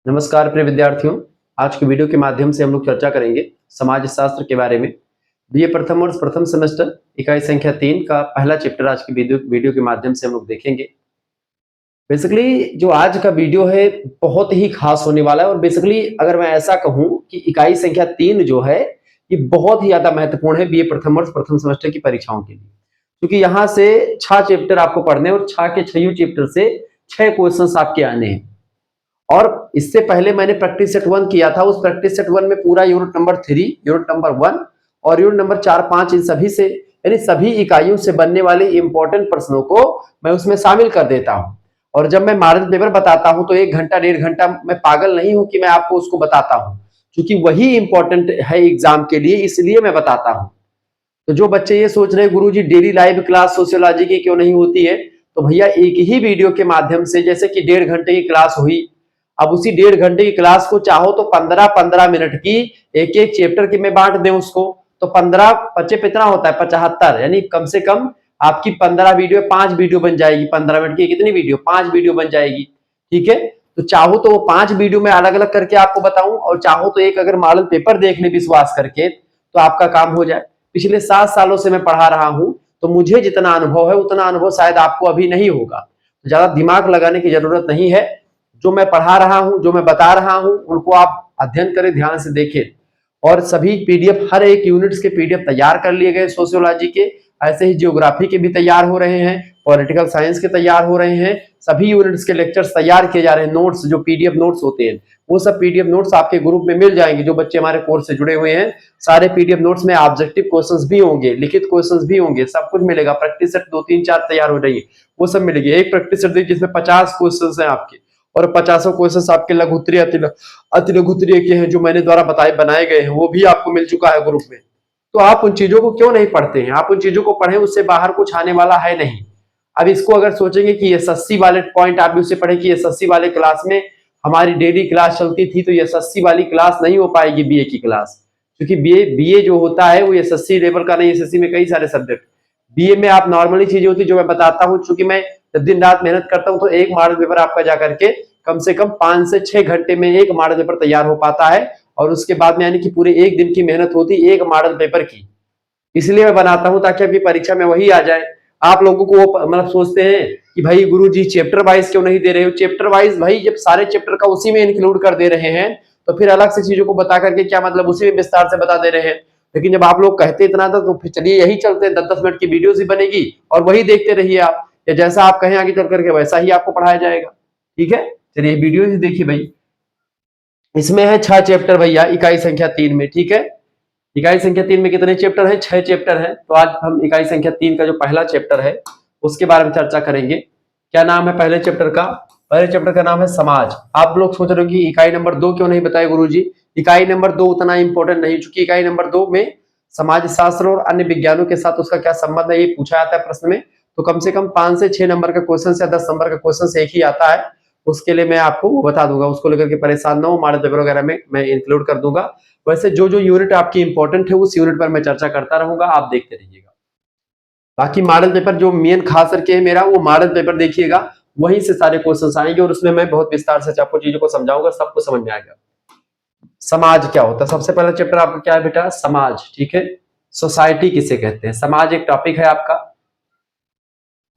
नमस्कार प्रिय विद्यार्थियों। आज की वीडियो के माध्यम से हम लोग चर्चा करेंगे समाज शास्त्र के बारे में। बीए प्रथम वर्ष प्रथम सेमेस्टर इकाई संख्या 3 का पहला चैप्टर आज की वीडियो के माध्यम से हम लोग देखेंगे। बेसिकली जो आज का वीडियो है बहुत ही खास होने वाला है और बेसिकली अगर मैं ऐसा कहूं कि इकाई संख्या 3 जो है ये बहुत ही ज्यादा महत्वपूर्ण है बीए प्रथम वर्ष प्रथम सेमेस्टर की परीक्षाओं के लिए, क्योंकि यहाँ से 6 चैप्टर आपको पढ़ने और 6 के 6 चैप्टर से 6 क्वेश्चन आपके आने हैं। और इससे पहले मैंने प्रैक्टिस सेट 1 किया था। उस प्रैक्टिस सेट 1 में पूरा यूनिट नंबर 3, यूनिट नंबर 1 और यूनिट नंबर 4, 5 इन सभी से यानी सभी इकाइयों से बनने वाले इंपॉर्टेंट प्रश्नों को मैं उसमें शामिल कर देता हूं। और जब मैं मॉडल पेपर बताता हूं तो 1 घंटा 1.5 घंटा मैं पागल नहीं हूं कि मैं आपको उसको बताता हूं, क्योंकि वही इंपॉर्टेंट है एग्जाम के लिए, इसलिए मैं बताता हूं। तो जो बच्चे ये सोच रहे हैं गुरुजी डेली लाइव क्लास सोशियोलॉजी की क्यों नहीं होती है, तो भैया एक ही वीडियो के माध्यम से जैसे कि 1.5 घंटे की क्लास हुई, अब उसी 1.5 घंटे की क्लास को चाहो तो 15-15 मिनट की एक एक चैप्टर की मैं बांट दें उसको, तो 15 पच्चे कितना होता है 75, यानी कम से कम आपकी 15 वीडियो 5 वीडियो बन जाएगी। 15 मिनट की कितनी वीडियो 5 वीडियो बन जाएगी। ठीक है, तो चाहो तो वो 5 वीडियो में अलग अलग करके आपको बताऊं और चाहो तो एक अगर मॉडल पेपर देख ले विश्वास करके तो आपका काम हो जाए। पिछले 7 सालों से मैं पढ़ा रहा हूं तो मुझे जितना अनुभव है उतना अनुभव शायद आपको अभी नहीं होगा, ज्यादा दिमाग लगाने की जरूरत नहीं है। जो मैं पढ़ा रहा हूं, जो मैं बता रहा हूं, उनको आप अध्ययन करें, ध्यान से देखें। और सभी पीडीएफ, हर एक यूनिट्स के पीडीएफ तैयार कर लिए गए सोशियोलॉजी के, ऐसे ही जियोग्राफी के भी तैयार हो रहे हैं, पॉलिटिकल साइंस के तैयार हो रहे हैं, सभी यूनिट्स के लेक्चर्स तैयार किए जा रहे हैं। नोट्स जो पीडीएफ नोट्स होते हैं वो सब पीडीएफ नोट्स आपके ग्रुप में मिल जाएंगे। जो बच्चे हमारे कोर्स से जुड़े हुए हैं सारे पीडीएफ नोट्स में ऑब्जेक्टिव क्वेश्चंस भी होंगे, लिखित क्वेश्चंस भी होंगे, सब कुछ मिलेगा। प्रैक्टिस सेट 2 3 4 तैयार हो रही है, वो सब मिलेगी। एक प्रैक्टिस सेट जिसमें 50 क्वेश्चंस हैं आपके और 50 क्वेश्चंस आपके लघु उत्तरीय अति लघु उत्तरीय के हैं जो मैंने द्वारा बनाए गए हैं, वो भी आपको मिल चुका है ग्रुप में। तो आप उन चीजों को क्यों नहीं पढ़ते हैं? आप उन चीजों को पढ़ें, उससे बाहर कुछ आने वाला है नहीं। अब इसको अगर सोचेंगे कि एसएससी वाले पॉइंट आप भी उससे पढ़े कि एसएससी वाले क्लास में हमारी डेली क्लास चलती थी, तो एसएससी वाली क्लास नहीं हो पाएगी बीए की क्लास, क्योंकि बीए जो होता है वो एसएससी लेवल का नहीं। एसएससी में कई सारे सब्जेक्ट, बीए में आप नॉर्मली चीजें होती जो मैं बताता हूँ। चूंकि मैं दिन रात मेहनत करता हूँ तो एक मॉडल पेपर आपका जाकर के कम से कम 5 से 6 घंटे में एक मॉडल पेपर तैयार हो पाता है, और उसके बाद में यानी कि पूरे एक दिन की मेहनत होती एक मॉडल पेपर की। इसलिए मैं बनाता हूं ताकि आपकी परीक्षा में वही आ जाए। आप लोगों को वो मतलब सोचते हैं कि भाई गुरुजी चैप्टर वाइज क्यों नहीं दे रहे हो? चैप्टर वाइज भाई जब सारे चैप्टर का उसी में इंक्लूड कर दे रहे हैं तो फिर अलग से चीजों को बता करके क्या मतलब, उसी में विस्तार से बता दे रहे हैं। लेकिन जब आप लोग कहते इतना था तो फिर चलिए यही चलते हैं, 10-10 मिनट की वीडियोस ही बनेगी और वही देखते रहिए आप, या जैसा आप कहें आगे चल करके वैसा ही आपको पढ़ाया जाएगा। ठीक है, चलिए वीडियो ही देखिए भाई। इसमें है 6 चैप्टर भैया इकाई संख्या 3 में। ठीक है, इकाई संख्या 3 में कितने चैप्टर हैं? 6 चैप्टर हैं। तो आज हम इकाई संख्या 3 का जो पहला चैप्टर है उसके बारे में चर्चा करेंगे। क्या नाम है पहले चैप्टर का? पहले चैप्टर का नाम है समाज। आप लोग सोच रहे हो कि इकाई नंबर 2 क्यों नहीं बताए गुरुजी? इकाई नंबर 2 उतना इंपॉर्टेंट नहीं, चूंकि इकाई नंबर 2 में समाज शास्त्र और अन्य विज्ञानों के साथ उसका क्या संबंध है ये पूछा जाता है प्रश्न में। तो कम से कम 5 से 6 नंबर का क्वेश्चन या 10 नंबर का क्वेश्चन एक ही आता है। उसके लिए मैं आपको बता दूंगा, उसको लेकर के परेशान ना हो, मॉडल पेपर वगैरह में मैं इंक्लूड कर दूंगा। वैसे जो जो यूनिट आपकी इंपॉर्टेंट है उस यूनिट पर मैं चर्चा करता रहूंगा, आप देखते रहिएगा। बाकी मॉडल पेपर जो मेन खास करके है मेरा, वो मॉडल पेपर देखिएगा, वहीं से सारे क्वेश्चंस आएंगे और उसमें मैं बहुत विस्तार से आपको चीजों को समझाऊंगा, सबको समझ में आएगा। समाज क्या होता है? सबसे पहला चैप्टर आपका क्या है बेटा? समाज। ठीक है, सोसाइटी किसे कहते हैं? समाज एक टॉपिक है आपका,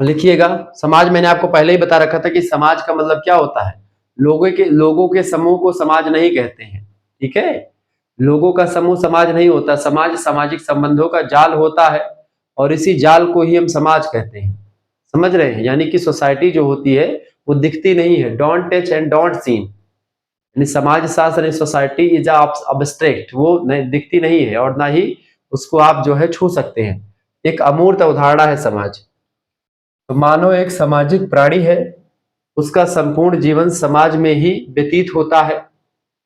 लिखिएगा। समाज मैंने आपको पहले ही बता रखा था कि समाज का मतलब क्या होता है। लोगों के समूह को समाज नहीं कहते हैं। ठीक है, लोगों का समूह समाज नहीं होता। समाज सामाजिक संबंधों का जाल होता है और इसी जाल को ही हम समाज कहते हैं। समझ रहे हैं? यानी कि सोसाइटी जो होती है वो दिखती नहीं है, don't touch and don't seen. यानी समाज शास्त्र सोसाइटी इज अब्स्ट्रैक्ट, वो नहीं दिखती नहीं है और ना ही उसको आप जो है छू सकते हैं। एक अमूर्त अवधारणा है समाज। तो मानव एक सामाजिक प्राणी है, उसका संपूर्ण जीवन समाज में ही व्यतीत होता है।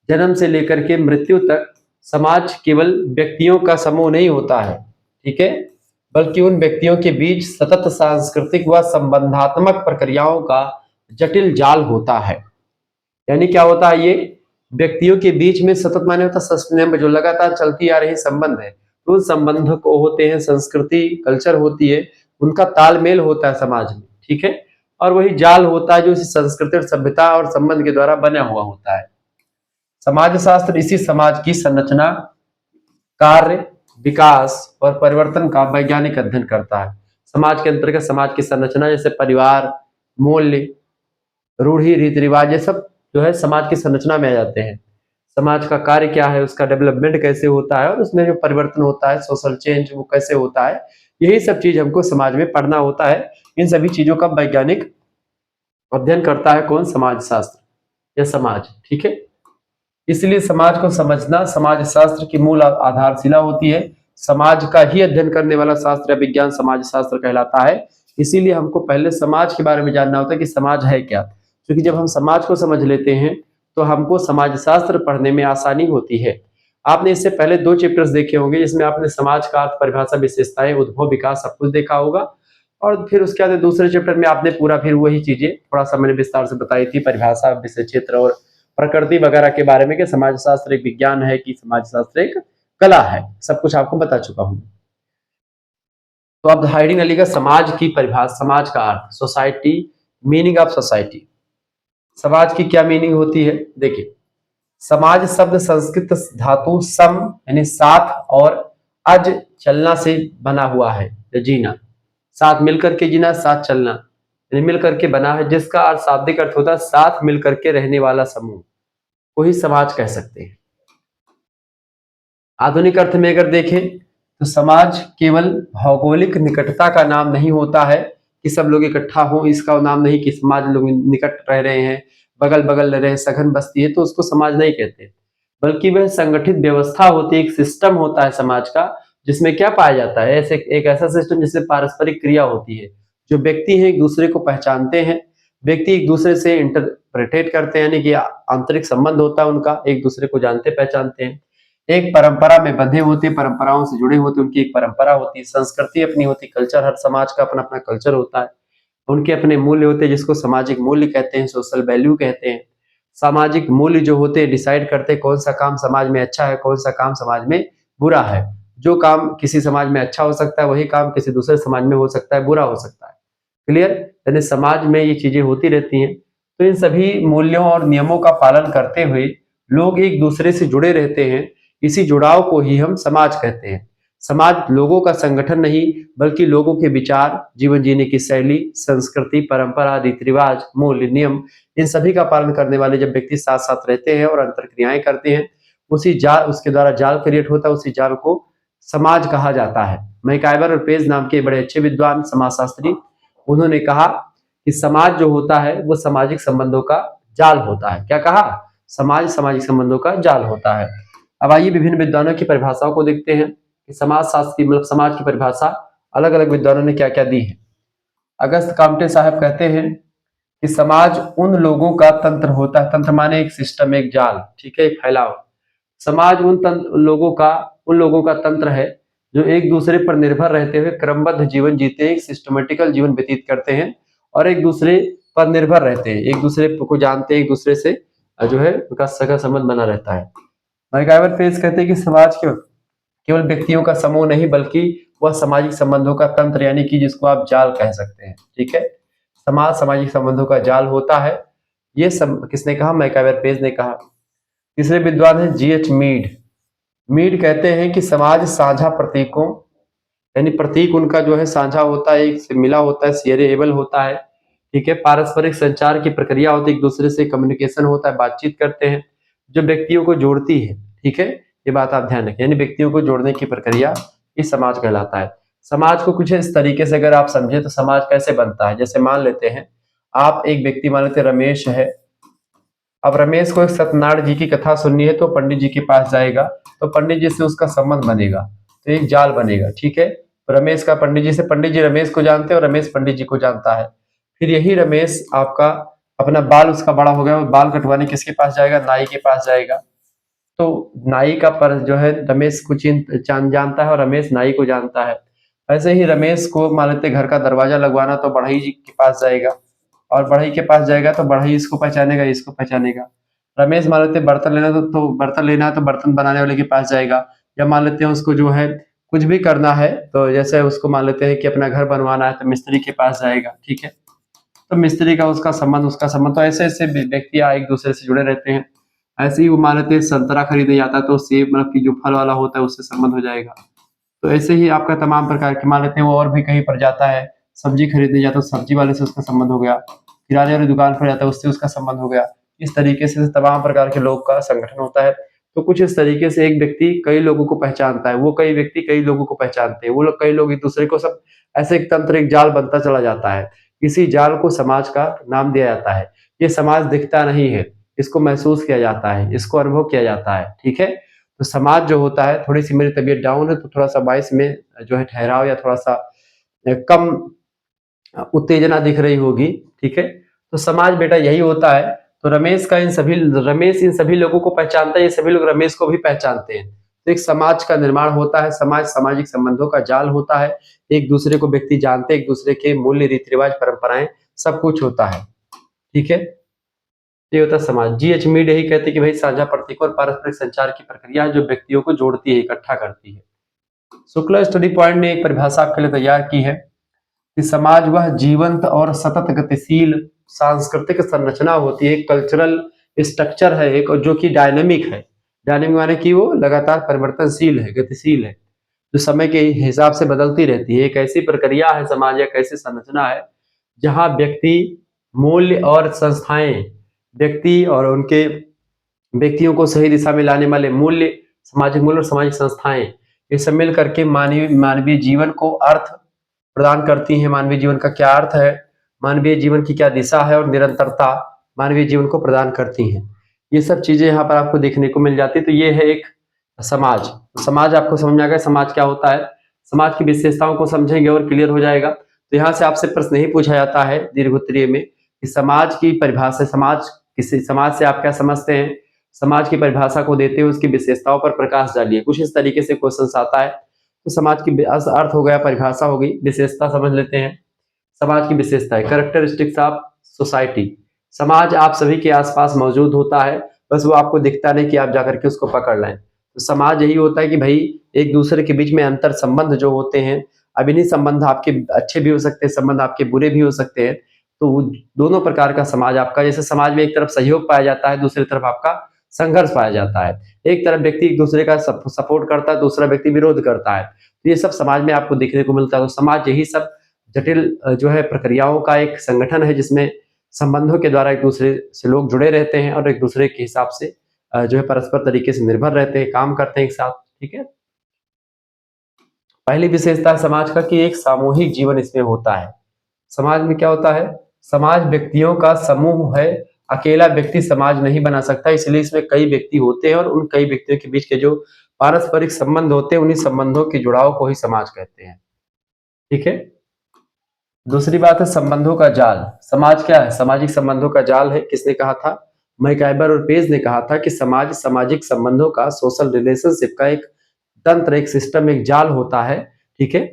जन्म से लेकर के मृत्यु तक समाज केवल व्यक्तियों का समूह नहीं होता है, ठीक है, बल्कि उन व्यक्तियों के बीच सतत सांस्कृतिक व संबंधात्मक प्रक्रियाओं का जटिल जाल होता है। यानी क्या होता है? ये व्यक्तियों के बीच में सतत माने होता सस्टेनेबल, जो लगातार चलती आ रही संबंध है, तो उन संबंध को होते हैं संस्कृति, कल्चर होती है, उनका तालमेल होता है समाज में। ठीक है, और वही जाल होता है जो इस संस्कृति और सभ्यता और संबंध के द्वारा बना हुआ होता है। समाजशास्त्र इसी समाज की संरचना, कार्य, विकास और परिवर्तन का वैज्ञानिक अध्ययन करता है। समाज के अंतर्गत समाज की संरचना जैसे परिवार, मूल्य, रूढ़ी, रीति रिवाज, ये सब जो है समाज की संरचना में आ जाते हैं। समाज का कार्य क्या है, उसका डेवलपमेंट कैसे होता है और उसमें जो परिवर्तन होता है, सोशल चेंज वो कैसे होता है, यही सब चीज हमको समाज में पढ़ना होता है। इन सभी चीजों का वैज्ञानिक अध्ययन करता है कौन? समाज शास्त्र या समाज। ठीक है, इसलिए समाज को समझना समाज शास्त्र की मूल आधारशिला होती है। समाज का ही अध्ययन करने वाला शास्त्र या विज्ञान समाज शास्त्र कहलाता है। इसीलिए हमको पहले समाज के बारे में जानना होता है कि समाज है क्या, क्योंकि जब हम समाज को समझ लेते हैं तो हमको समाज शास्त्र पढ़ने में आसानी होती है। आपने इससे पहले 2 चैप्टर्स देखे होंगे जिसमें आपने समाज का अर्थ, परिभाषा, विशेषताएं, उद्भव, विकास सब कुछ देखा होगा। और फिर उसके बाद दूसरे चैप्टर में आपने पूरा फिर वही चीजें थोड़ा सा मैंने विस्तार से बताई थी, परिभाषा, विषय क्षेत्र और प्रकृति वगैरह के बारे में, कि समाज शास्त्र एक विज्ञान है कि समाज शास्त्र एक कला है, सब कुछ आपको बता चुका हूं। तो अब हाइडिंग अली का समाज की परिभाषा, समाज का अर्थ, सोसाइटी, मीनिंग ऑफ सोसाइटी। समाज की क्या मीनिंग होती है? देखिए, समाज शब्द संस्कृत धातु सम यानी साथ और अज चलना से बना हुआ है, जीना, साथ मिलकर के जीना, साथ चलना यानी मिलकर के बना है, जिसका अर्थ शाब्दिक अर्थ होता है साथ मिलकर के रहने वाला समूह को ही समाज कह सकते हैं। आधुनिक अर्थ में अगर देखें तो समाज केवल भौगोलिक निकटता का नाम नहीं होता है कि सब लोग इकट्ठा हो, इसका नाम नहीं कि समाज लोग निकट रह रहे हैं, बगल बगल रह रहे हैं, सघन बस्ती है तो उसको समाज नहीं कहते, बल्कि वह संगठित व्यवस्था होती है, एक सिस्टम होता है समाज का, जिसमें क्या पाया जाता है, ऐसे एक ऐसा सिस्टम जिसमें पारस्परिक क्रिया होती है, जो व्यक्ति हैं एक दूसरे को पहचानते हैं, व्यक्ति एक दूसरे से इंटरप्रेटेट करते हैं, यानी कि आंतरिक संबंध होता है उनका, एक दूसरे को जानते पहचानते हैं, एक परंपरा में बंधे होते हैं, परंपराओं से जुड़े होते, उनकी एक परंपरा होती है, संस्कृति अपनी होती, कल्चर, हर समाज का अपना अपना कल्चर होता है, उनके अपने मूल्य होते हैं जिसको सामाजिक मूल्य कहते हैं, सोशल वैल्यू कहते हैं। सामाजिक मूल्य जो होते हैं डिसाइड करते हैं कौन सा काम समाज में अच्छा है, कौन सा काम समाज में बुरा है। जो काम किसी समाज में अच्छा हो सकता है वही काम किसी दूसरे समाज में हो सकता है बुरा हो सकता है। क्लियर? यानी समाज में ये चीजें होती रहती हैं। तो इन सभी मूल्यों और नियमों का पालन करते हुए लोग एक दूसरे से जुड़े रहते हैं, इसी जुड़ाव को ही हम समाज कहते हैं। समाज लोगों का संगठन नहीं बल्कि लोगों के विचार, जीवन जीने की शैली, संस्कृति, परंपरा, रीति रिवाज, मूल्य, नियम, इन सभी का पालन करने वाले जब व्यक्ति साथ साथ रहते हैं और अंतर क्रियाएं करते हैं, उसी जाल, उसके द्वारा जाल क्रिएट होता है, उसी जाल को समाज कहा जाता है। मैकाइवर और पेज नाम के बड़े अच्छे विद्वान समाजशास्त्री, उन्होंने कहा कि समाज जो होता है वो सामाजिक संबंधों का जाल होता है। क्या कहा? समाज सामाजिक संबंधों का जाल होता है। अब आइए विभिन्न विद्वानों की परिभाषाओं को देखते हैं कि समाज शास्त्र की मतलब समाज की परिभाषा अलग अलग विद्वानों ने क्या क्या दी है। अगस्त कामटे साहब कहते हैं कि समाज उन लोगों का तंत्र होता है, तंत्र माने एक सिस्टम, एक जाल, ठीक है, एक फैलाव। समाज उन लोगों का तंत्र है जो एक दूसरे पर निर्भर रहते हुए क्रमबद्ध जीवन जीते हैं, एक सिस्टमेटिकल जीवन व्यतीत करते हैं और एक दूसरे पर निर्भर रहते हैं, एक दूसरे को जानते हैं, एक दूसरे से जो है उनका सगा संबंध बना रहता है। मैकाइवर पेज कहते हैं कि समाज केवल व्यक्तियों का समूह नहीं बल्कि वह सामाजिक संबंधों का तंत्र, यानी कि जिसको आप जाल कह सकते हैं। ठीक है, समाज सामाजिक संबंधों का जाल होता है। ये सब किसने कहा? मैकाइवर पेज ने कहा। तीसरे विद्वान है जीएच मीड। मीड कहते हैं कि समाज साझा प्रतीकों, यानी प्रतीक उनका जो है साझा होता है, एक से मिला होता है, शेयरेबल होता है। ठीक है, पारस्परिक संचार की प्रक्रिया होती है, एक दूसरे से कम्युनिकेशन होता है, बातचीत करते हैं जो व्यक्तियों को जोड़ती है। ठीक है, ये बात आप ध्यान रखें, यानी व्यक्तियों को जोड़ने की प्रक्रिया इस समाज कहलाता है। समाज को कुछ इस तरीके से अगर आप समझे तो समाज कैसे बनता है, जैसे मान लेते हैं आप एक व्यक्ति, मान लेते रमेश है। अब रमेश को एक सत्यनारायण जी की कथा सुननी है तो पंडित जी के पास जाएगा, तो पंडित जी से उसका संबंध बनेगा, तो एक जाल बनेगा। ठीक है, तो रमेश का पंडित जी से, पंडित जी रमेश को जानते हैं और रमेश पंडित जी को जानता है। फिर यही रमेश आपका अपना बाल उसका बड़ा हो गया, बाल कटवाने किसके पास जाएगा? नाई के पास जाएगा। तो नाई का पर जो है रमेश को जानता है और रमेश नाई को जानता है। ऐसे ही रमेश को मान लेते घर का दरवाजा लगवाना तो बढ़ई जी के पास जाएगा, और बढ़ई के पास जाएगा तो बढ़ई इसको पहचानेगा, इसको पहचानेगा। रमेश मान लेते बर्तन लेना तो बर्तन लेना है तो बर्तन बनाने वाले के पास जाएगा। या मान लेते हैं उसको जो है कुछ भी करना है, तो जैसे उसको मान लेते हैं कि अपना घर बनवाना है तो मिस्त्री के पास जाएगा। ठीक है, तो मिस्त्री का उसका संबंध, तो ऐसे ऐसे व्यक्ति एक दूसरे से जुड़े रहते हैं। ऐसे ही वो मान लेते हैं संतरा खरीदने जाता है तो सेब मतलब कि जो फल वाला होता है उससे संबंध हो जाएगा। तो ऐसे ही आपका तमाम प्रकार के मान लेते हैं वो और भी कहीं पर जाता है, सब्जी खरीदने जाता है तो सब्जी वाले से उसका संबंध हो गया, किराने वाली दुकान पर जाता है उससे उसका संबंध हो गया। इस तरीके से तमाम प्रकार के लोग का संगठन होता है। तो कुछ इस तरीके से एक व्यक्ति कई लोगों को पहचानता है, वो कई व्यक्ति कई लोगों को पहचानते हैं, वो लोग कई लोग एक दूसरे को सब ऐसे एक तंत्र एक जाल बनता चला जाता है। इसी जाल को समाज का नाम दिया जाता है। ये समाज दिखता नहीं है, इसको महसूस किया जाता है, इसको अनुभव किया जाता है, ठीक है। तो समाज जो होता है, थोड़ी सी मेरी तबीयत डाउन है तो थोड़ा सा वॉइस में जो है ठहराव या थोड़ा सा कम उत्तेजना दिख रही होगी, ठीक है। तो समाज बेटा यही होता है। तो रमेश इन सभी लोगों को पहचानता है, ये सभी लोग रमेश को भी पहचानते हैं। तो एक समाज का निर्माण होता है, समाज सामाजिक संबंधों का जाल होता है, एक दूसरे को व्यक्ति जानते हैं, एक दूसरे के मूल्य रीति रिवाज परंपराएं सब कुछ होता है, ठीक है। ये होता है समाज। जीएच मीड यही कहते हैं कि भाई साझा प्रतीकों और पारस्परिक संचार की प्रक्रिया है जो व्यक्तियों को जोड़ती है, इकट्ठा करती है। शुक्ला स्टडी पॉइंट ने एक परिभाषा आपके लिए तैयार की है कि समाज वह जीवंत और सतत गतिशील सांस्कृतिक संरचना होती है, कल्चरल स्ट्रक्चर है एक, जो कि डायनेमिक है। डायनेमिक माने कि वो लगातार परिवर्तनशील है, गतिशील है, जो समय के हिसाब से बदलती रहती है। एक ऐसी प्रक्रिया है समाज, एक ऐसी संरचना है जहां व्यक्ति, मूल्य और संस्थाएं, व्यक्ति और उनके व्यक्तियों को सही दिशा में लाने वाले मूल्य, सामाजिक मूल्य और सामाजिक संस्थाएं, ये सब मिल करके मानवीय जीवन को अर्थ प्रदान करती हैं। मानवीय जीवन का क्या अर्थ है, मानवीय जीवन की क्या दिशा है और निरंतरता मानवीय जीवन को प्रदान करती हैं। ये सब चीजें यहाँ पर आपको देखने को मिल जाती है। तो ये है एक समाज। समाज आपको समझ में आ गया समाज क्या होता है। समाज की विशेषताओं को समझेंगे और क्लियर हो जाएगा। तो यहाँ से आपसे प्रश्न नहीं पूछा जाता है दीर्घोत्तरीय में कि समाज की परिभाषा, समाज से आप क्या समझते हैं, समाज की परिभाषा को देते हुए उसकी विशेषताओं पर प्रकाश डालिए। कुछ इस तरीके से क्वेश्चन आता है। तो समाज की अर्थ हो गया, परिभाषा हो गई, विशेषता समझ लेते हैं। समाज की विशेषता है कैरेक्टरिस्टिक्स ऑफ सोसाइटी। समाज आप सभी के आसपास मौजूद होता है, बस वो आपको दिखता नहीं कि आप जाकर के उसको पकड़ लें। तो समाज यही होता है कि भाई एक दूसरे के बीच में अंतर संबंध जो होते हैं, अब इन्हीं संबंध आपके अच्छे भी हो सकते हैं, संबंध आपके बुरे भी हो सकते हैं। तो दोनों प्रकार का समाज आपका, जैसे समाज में एक तरफ सहयोग पाया जाता है, दूसरी तरफ आपका संघर्ष पाया जाता है। एक तरफ व्यक्ति एक दूसरे का सपोर्ट करता है, दूसरा व्यक्ति विरोध करता है। तो ये सब समाज में आपको देखने को मिलता है। तो समाज यही सब जटिल जो है प्रक्रियाओं का एक संगठन है जिसमें संबंधों के द्वारा एक दूसरे से लोग जुड़े रहते हैं और एक दूसरे के हिसाब से जो है परस्पर तरीके से निर्भर रहते हैं, काम करते हैं एक साथ, ठीक है। पहली विशेषता है समाज का कि एक सामूहिक जीवन इसमें होता है। समाज में क्या होता है, समाज व्यक्तियों का समूह है, अकेला व्यक्ति समाज नहीं बना सकता, इसलिए इसमें कई व्यक्ति होते हैं और उन कई व्यक्तियों के बीच के जो पारस्परिक संबंध होते हैं उन्हीं संबंधों के जुड़ाव को ही समाज कहते हैं, ठीक है। दूसरी बात है संबंधों का जाल। समाज क्या है, सामाजिक संबंधों का जाल है। किसने कहा था, मैकाइबर और पेज ने कहा था कि समाज सामाजिक संबंधों का, सोशल रिलेशनशिप का एक तंत्र, एक सिस्टम, एक जाल होता है, ठीक है।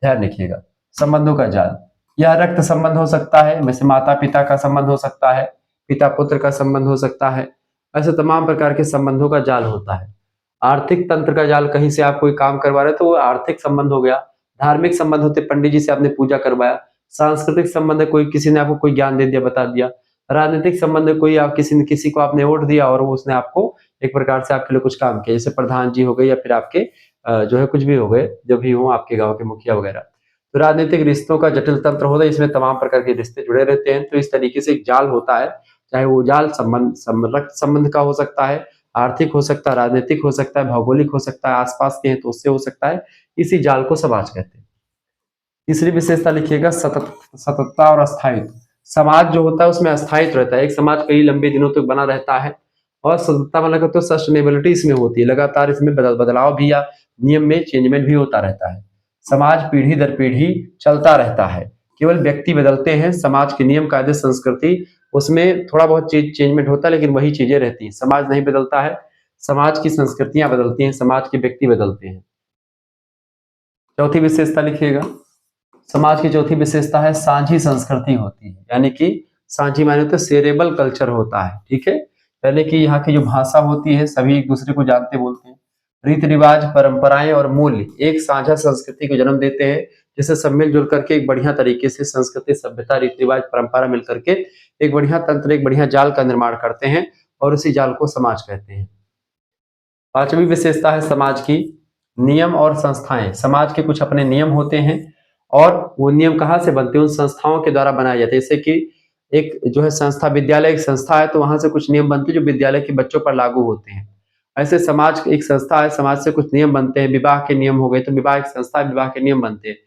ध्यान रखिएगा, संबंधों का जाल। यह रक्त संबंध हो सकता है, जैसे माता पिता का संबंध हो सकता है, पिता पुत्र का संबंध हो सकता है, ऐसे तमाम प्रकार के संबंधों का जाल होता है। आर्थिक तंत्र का जाल, कहीं से आप कोई काम करवा रहे तो वो आर्थिक संबंध हो गया। धार्मिक संबंध होते, पंडित जी से आपने पूजा करवाया। सांस्कृतिक संबंध है, कोई किसी ने आपको कोई ज्ञान दे दिया, बता दिया। राजनीतिक संबंध है, कोई आप किसी को आपने वोट दिया और वो उसने आपको एक प्रकार से आपके लिए कुछ काम किया, जैसे प्रधान जी हो गए या फिर आपके जो है कुछ भी हो गए, जो भी हो आपके गांव के मुखिया वगैरह। तो राजनीतिक रिश्तों का जटिल तंत्र होता है, इसमें तमाम प्रकार के रिश्ते जुड़े रहते हैं। तो इस तरीके से एक जाल होता है, चाहे वो जाल रक्त संबंध का हो सकता है, आर्थिक हो सकता है, राजनीतिक हो सकता है, भौगोलिक हो सकता है, आसपास के हैं तो उससे हो सकता है। इसी जाल को समाज कहते हैं। तीसरी विशेषता लिखिएगा सततता और अस्थायित्व। समाज जो होता है उसमें अस्थायित्व रहता है, एक समाज कई लंबे दिनों तक बना रहता है। और सततता मतलब तो सस्टेनेबिलिटी इसमें होती है, लगातार इसमें बदलाव भी या नियम में चेंजमेंट भी होता रहता है। समाज पीढ़ी दर पीढ़ी चलता रहता है, केवल व्यक्ति बदलते हैं, समाज के नियम कायदे संस्कृति उसमें थोड़ा बहुत चेंजमेंट होता है, लेकिन वही चीजें रहती हैं। समाज नहीं बदलता है, समाज की संस्कृतियां बदलती हैं, समाज के व्यक्ति बदलते हैं। चौथी विशेषता लिखिएगा, समाज की चौथी विशेषता है साझी संस्कृति होती है, यानी कि साझी माने तो सेरेबल कल्चर होता है, ठीक है। यानी कि यहाँ की जो भाषा होती है सभी एक दूसरे को जानते बोलते हैं। रीति रिवाज, परंपराएं और मूल्य एक साझा संस्कृति को जन्म देते हैं, जिससे सब मिलजुल करके एक बढ़िया तरीके से संस्कृति, सभ्यता, रीति रिवाज, परंपरा मिलकर के एक बढ़िया तंत्र, एक बढ़िया जाल का निर्माण करते हैं और उसी जाल को समाज कहते हैं। पांचवी विशेषता है समाज की नियम और संस्थाएं। समाज के कुछ अपने नियम होते हैं और वो नियम कहाँ से बनते हैं, उन संस्थाओं के द्वारा बनाए जाते हैं। जैसे कि एक जो है संस्था, विद्यालय एक संस्था है, तो वहां से कुछ नियम बनते हैं जो विद्यालय के बच्चों पर लागू होते हैं। ऐसे समाज एक संस्था है, समाज से कुछ नियम बनते हैं। विवाह के नियम हो गए, तो विवाह एक संस्था है, विवाह के नियम बनते हैं।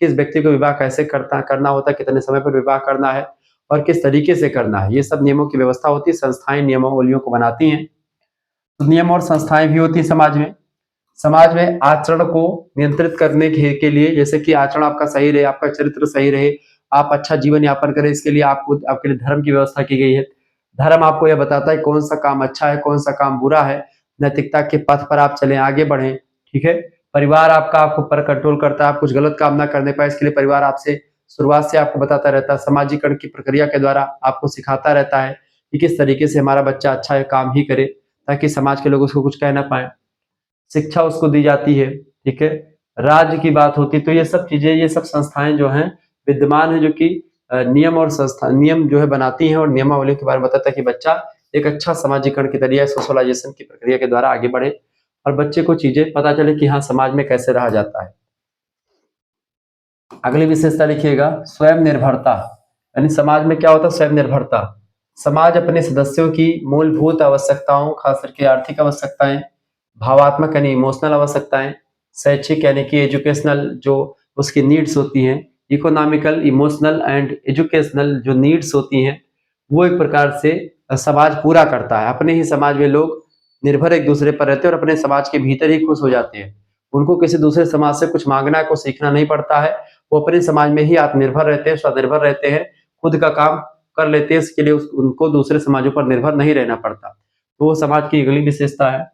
किस व्यक्ति को विवाह कैसे करना होता है, कितने समय पर विवाह करना है और किस तरीके से करना है, ये सब नियमों की व्यवस्था होती है। संस्थाएं नियमावलियों को बनाती हैं। तो नियम और संस्थाएं भी होती है समाज में। समाज में आचरण को नियंत्रित करने के लिए, जैसे कि आचरण आपका सही रहे, आपका चरित्र सही रहे, आप अच्छा जीवन यापन करें, इसके लिए आपको आपके लिए धर्म की व्यवस्था की गई है। धर्म आपको यह बताता है कौन सा काम अच्छा है, कौन सा काम बुरा है, नैतिकता के पथ पर आप चलें, आगे बढ़ें। ठीक है। परिवार आपका आपको पर कंट्रोल करता है, आप कुछ गलत काम ना करने पाए, इसके लिए परिवार आपसे शुरुआत से आपको बताता रहता है। सामाजिकरण की प्रक्रिया के द्वारा आपको सिखाता रहता है कि किस तरीके से हमारा बच्चा अच्छा काम ही करे, ताकि समाज के लोग उसको कुछ कह ना पाए। शिक्षा उसको दी जाती है। ठीक है। राज्य की बात होती है, तो ये सब चीजें, ये सब संस्थाएं जो हैं विद्यमान है, जो कि नियम और संस्था नियम जो है बनाती हैं और नियमावली के बारे में बताता है कि बच्चा एक अच्छा सामाजिकरण की तरीके सोशलाइजेशन की प्रक्रिया के द्वारा आगे बढ़े और बच्चे को चीजें पता चले कि हाँ समाज में कैसे रहा जाता है। अगली विशेषता लिखिएगा स्वयं निर्भरता। यानी समाज में क्या होता है, स्वयं निर्भरता। समाज अपने सदस्यों की मूलभूत आवश्यकताओं, खास करके आर्थिक आवश्यकताएं, भावात्मक यानी इमोशनल आवश्यकताएं, शैक्षिक यानी कि एजुकेशनल जो उसकी नीड्स होती हैं, इकोनॉमिकल, इमोशनल एंड एजुकेशनल जो नीड्स होती हैं, वो एक प्रकार से समाज पूरा करता है। अपने ही समाज में लोग निर्भर एक दूसरे पर रहते हैं और अपने समाज के भीतर ही खुश हो जाते हैं। उनको किसी दूसरे समाज से कुछ मांगना को सीखना नहीं पड़ता है। वो अपने समाज में ही आत्मनिर्भर रहते हैं, स्वनिर्भर रहते हैं, खुद का काम कर लेते हैं। इसके लिए उनको दूसरे समाजों पर निर्भर नहीं रहना पड़ता। तो वो समाज की अगली विशेषता है।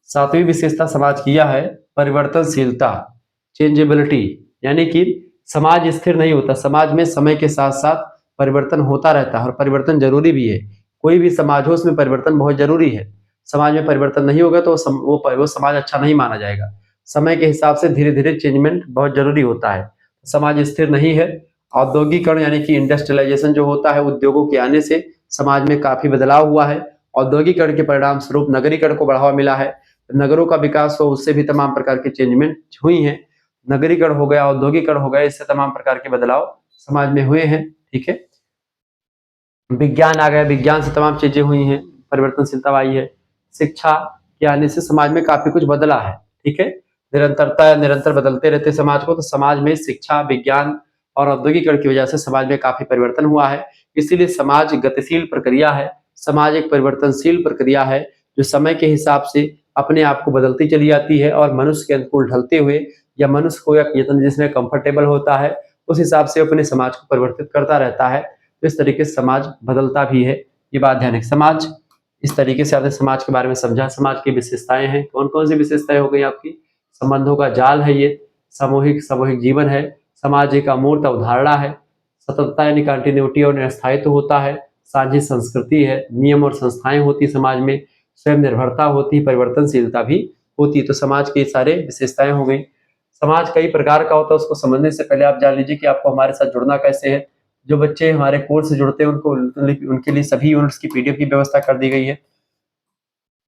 सातवीं विशेषता समाज की यह है परिवर्तनशीलता, चेंजेबिलिटी। यानी कि समाज स्थिर नहीं होता, समाज में समय के साथ साथ परिवर्तन होता रहता है और परिवर्तन जरूरी भी है। कोई भी समाज हो उसमें परिवर्तन बहुत जरूरी है। समाज में परिवर्तन नहीं होगा तो वो समाज अच्छा नहीं माना जाएगा। समय के हिसाब से धीरे धीरे चेंजमेंट बहुत जरूरी होता है। समाज स्थिर नहीं है। औद्योगिकरण यानी कि इंडस्ट्रियलाइजेशन जो होता है, उद्योगों के आने से समाज में काफी बदलाव हुआ है। औद्योगिकरण के परिणाम स्वरूप नगरीकरण को बढ़ावा मिला है। नगरों का विकास हो, उससे भी तमाम प्रकार की चेंजमेंट हुई हैं। नगरीकरण हो गया, औद्योगिकरण हो गया, इससे तमाम प्रकार के बदलाव समाज में हुए हैं। ठीक है। विज्ञान आ गया, विज्ञान से तमाम चीजें हुई हैं, परिवर्तनशीलता आई है। शिक्षा के आने से समाज में काफी कुछ बदला है। ठीक है। निरंतरता, निरंतर बदलते रहते समाज को, तो समाज में शिक्षा, विज्ञान और औद्योगिकरण की वजह से समाज में काफी परिवर्तन हुआ है। इसीलिए समाज गतिशील प्रक्रिया है, समाज एक परिवर्तनशील प्रक्रिया है जो समय के हिसाब से अपने आप को बदलती चली जाती है और मनुष्य के अनुकूल ढलते हुए, या मनुष्य को या जिसमें कंफर्टेबल होता है उस हिसाब से अपने समाज को परिवर्तित करता रहता है। तो इस तरीके से समाज बदलता भी है, ये बात ध्यान रखें। समाज इस तरीके से आपने समाज के बारे में समझा। समाज की विशेषताएं हैं, कौन कौन सी विशेषताएं हो गई आपकी? संबंधों का जाल है ये, सामूहिक जीवन है, समाज एक अमूर्त अवधारणा है, सततता यानी कंटिन्यूटी और स्थायित्व होता है, साझी संस्कृति है, नियम और संस्थाएं होती समाज में, स्वयं निर्भरता होती, परिवर्तनशीलता भी होती। तो समाज की सारे विशेषताएं हो गई। समाज कई प्रकार का होता है, उसको समझने से पहले आप जान लीजिए कि आपको हमारे साथ जुड़ना कैसे है। जो बच्चे हमारे कोर्स से जुड़ते हैं उनके लिए सभी यूनिट्स की पीडीएफ की व्यवस्था कर दी गई है।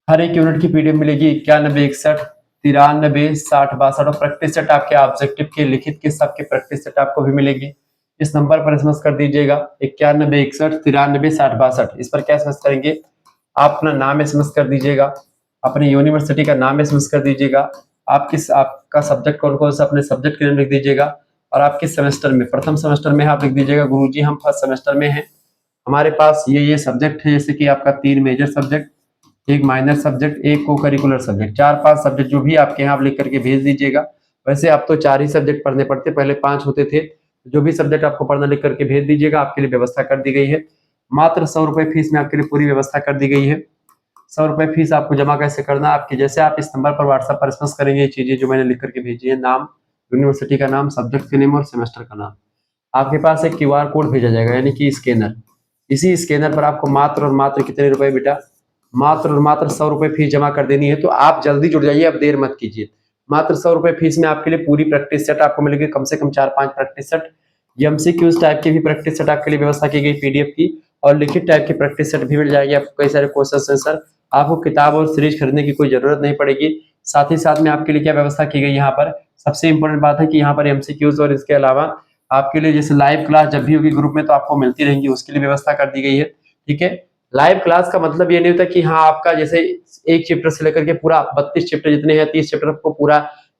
हर एक यूनिट की पीडीएफ मिलेगी 91 61 93 60 62 और प्रैक्टिस सेट आपके ऑब्जेक्टिव के लिखित के सबके प्रैक्टिस सेट आपको भी मिलेगी। इस नंबर पर एसएमएस कर दीजिएगा 91 61 93 60 62। इस पर क्या एसएमएस करेंगे, आप अपना नाम एसएमएस कर दीजिएगा, अपनी यूनिवर्सिटी का नाम एसएमएस कर दीजिएगा, आपका सब्जेक्ट कौन कौन सा, अपने सब्जेक्ट के नाम लिख दीजिएगा, और आप किस सेमेस्टर में, प्रथम सेमेस्टर में आप लिख दीजिएगा गुरुजी हम फर्स्ट सेमेस्टर में हैं, हमारे पास ये सब्जेक्ट है, जैसे कि आपका 3 मेजर सब्जेक्ट, 1 माइनर सब्जेक्ट, 1 को करिकुलर सब्जेक्ट, 4-5 सब्जेक्ट जो भी आपके यहाँ आप लिख करके भेज दीजिएगा। वैसे आप तो 4 ही सब्जेक्ट पढ़ने पड़ते, पहले 5 होते थे। जो भी सब्जेक्ट आपको पढ़ना लिख करके भेज दीजिएगा, आपके लिए व्यवस्था कर दी गई है। मात्र 100 रुपए फीस में आपके लिए पूरी व्यवस्था कर दी गई है। 100 रुपए फीस आपको जमा कैसे करना, आपकी जैसे आप इस नंबर पर व्हाट्सएप पर एसएमएस करेंगे, ये चीजें जो मैंने लिख करके भेजी है, नाम, यूनिवर्सिटी का नाम, सब्जेक्ट का नेम और सेमेस्टर का नाम, आपके पास एक क्यूआर कोड भेजा जाएगा यानी कि स्कैनर। इसी स्कैनर पर आपको मात्र और मात्र कितने रुपए बेटा, मात्र और मात्र 100 रुपए फीस जमा कर देनी है। तो आप जल्दी जुड़ जाइए, अब देर मत कीजिए। मात्र 100 रुपए फीस में आपके लिए पूरी प्रैक्टिस सेट आपको मिलेगी, कम से कम 4-5 प्रैक्टिस सेट, एमसीक्यूज टाइप की भी प्रैक्टिस सेट आपके लिए व्यवस्था की गई पीडीएफ की, और लिखित टाइप की प्रैक्टिस सेट भी मिल जाएगी आपको, कई सारे क्वेश्चन आंसर। आपको किताब और सीरीज खरीदने की कोई जरूरत नहीं पड़ेगी। साथ ही साथ में आपके लिए क्या व्यवस्था की गई यहाँ पर, सबसे इंपॉर्टेंट बात है कि यहाँ पर एमसीक्यूज और इसके अलावा आपके लिए जैसे लाइव क्लास जब भी होगी ग्रुप में तो आपको मिलती रहेंगी, उसके लिए व्यवस्था कर दी गई है। ठीक है, लाइव क्लास का मतलब ये नहीं होता कि हाँ आपका जैसे एक चैप्टर से लेकर के पूरा 32 चैप्टर जितने हैं 30 चैप्टर आपको पूरा